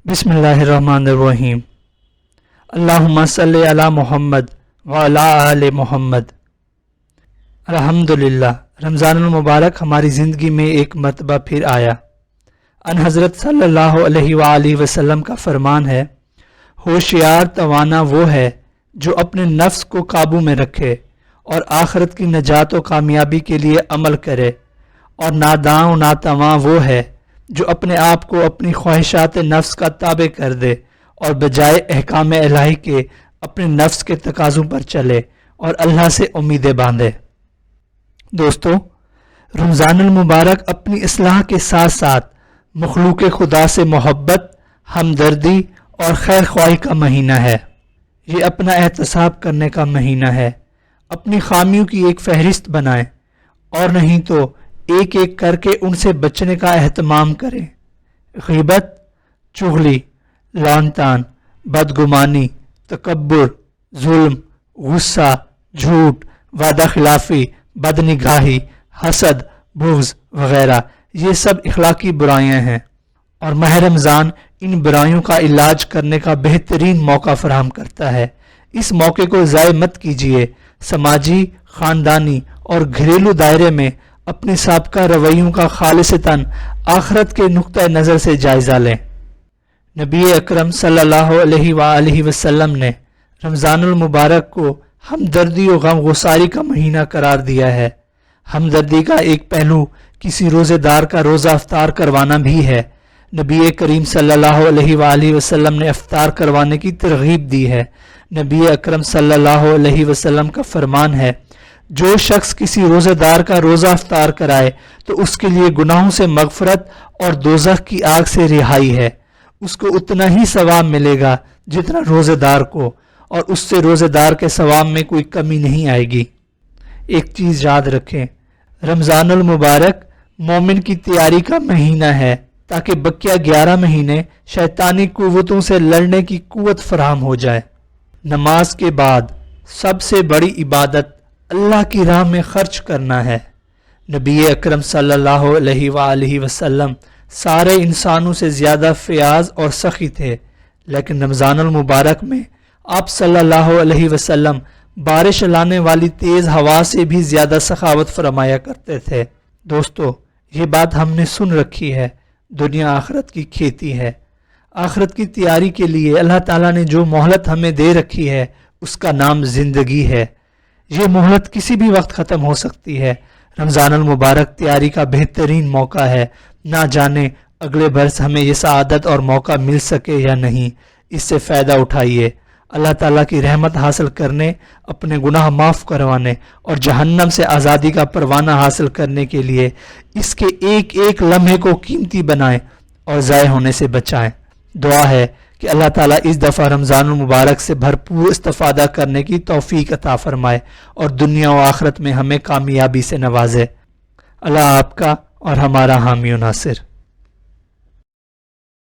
बिस्मिल्लाहिर्रहमानिर्रहीम। अल्लाहुम्मा सल्लि अला मुहम्मद व अला आले मुहम्मद। अल्हम्दुलिल्लाह, रमज़ानुल मुबारक हमारी ज़िंदगी में एक मरतबा फिर आया। अन हज़रत सल्लल्लाहु अलैहि वसल्लम का फरमान है, होशियार तवाना वो है जो अपने नफ्स को काबू में रखे और आखिरत की नजात व कामयाबी के लिए अमल करे, और नादां नातवां वो है जो अपने आप को अपनी ख्वाहिशात नफ्स का ताबे कर दे और बजाय अहकाम इलाही के अपने नफ्स के तकाज़ों पर चले और अल्लाह से उम्मीदें बांधे। दोस्तों, रमज़ानुल मुबारक अपनी इस्लाह के साथ साथ मखलूक खुदा से मोहब्बत, हमदर्दी और खैर ख्वाही का महीना है। ये अपना एहतसाब करने का महीना है। अपनी खामियों की एक फहरिस्त बनाएं और नहीं तो एक एक करके उनसे बचने का एहतमाम करें। ग़ीबत, चुगली, लानतान, बदगुमानी, तकब्बुर, जुल्म, गुस्सा, झूठ, वादा खिलाफी, बदनिगाही, हसद, बुग़्ज़ वगैरह ये सब इखलाकी बुराइयां हैं और माह रमज़ान इन बुराइयों का इलाज करने का बेहतरीन मौका फराहम करता है। इस मौके को ज़ाय मत कीजिए। समाजी, ख़ानदानी और घरेलू दायरे में अपने साबका रवैयों का खालिसतन आखिरत के नुक्ता नज़र से जायज़ा लें। नबी अकरम सल्लल्लाहु अलैहि वसल्लम ने रमज़ानुल मुबारक को हमदर्दी और गमगुसारी का महीना करार दिया है। हमदर्दी का एक पहलू किसी रोज़ेदार का रोज़ा अफ्तार करवाना भी है। नबी करीम सल्लल्लाहु अलैहि वसल्लम ने अफ्तार करवाने की तरगीब दी है। नबी अकरम सल्लल्लाहु अलैहि वसल्लम का फरमान है, जो शख्स किसी रोज़ेदार का रोज़ा अफ्तार कराए तो उसके लिए गुनाहों से मगफरत और दोज़ख की आग से रिहाई है। उसको उतना ही सवाब मिलेगा जितना रोज़ेदार को, और उससे रोज़ेदार के सवाब में कोई कमी नहीं आएगी। एक चीज़ याद रखें, रमज़ानुल मुबारक मोमिन की तैयारी का महीना है ताकि बकिया 11 महीने शैतानी कुव्वतों से लड़ने की कुव्वत फराहम हो जाए। नमाज के बाद सबसे बड़ी इबादत अल्लाह की राह में खर्च करना है। नबी अकरम सल्लल्लाहु अलैहि वसल्लम सारे इंसानों से ज़्यादा फ़याज़ और सखी थे, लेकिन रमज़ानुल मुबारक में आप सल्लल्लाहु अलैहि वसल्लम बारिश लाने वाली तेज़ हवा से भी ज़्यादा सखावत फरमाया करते थे। दोस्तों, ये बात हमने सुन रखी है, दुनिया आखिरत की खेती है। आखिरत की तैयारी के लिए अल्लाह ताला ने जो मोहलत हमें दे रखी है उसका नाम ज़िंदगी है। ये मोहलत किसी भी वक्त ख़त्म हो सकती है। रमज़ानुल मुबारक तैयारी का बेहतरीन मौका है। ना जाने अगले बरस हमें ये सआदत और मौका मिल सके या नहीं। इससे फ़ायदा उठाइए। अल्लाह ताला की रहमत हासिल करने, अपने गुनाह माफ़ करवाने और जहन्नम से आज़ादी का परवाना हासिल करने के लिए इसके एक एक लम्हे को कीमती बनाएं और ज़ाय होने से बचाएं। दुआ है कि अल्लाह ताला इस दफ़ा रमज़ानुल मुबारक से भरपूर इस्तिफ़ादा करने की तौफ़ीक अता फ़रमाए और दुनिया व आखिरत में हमें कामयाबी से नवाजे। अल्लाह आपका और हमारा हामी व नासिर।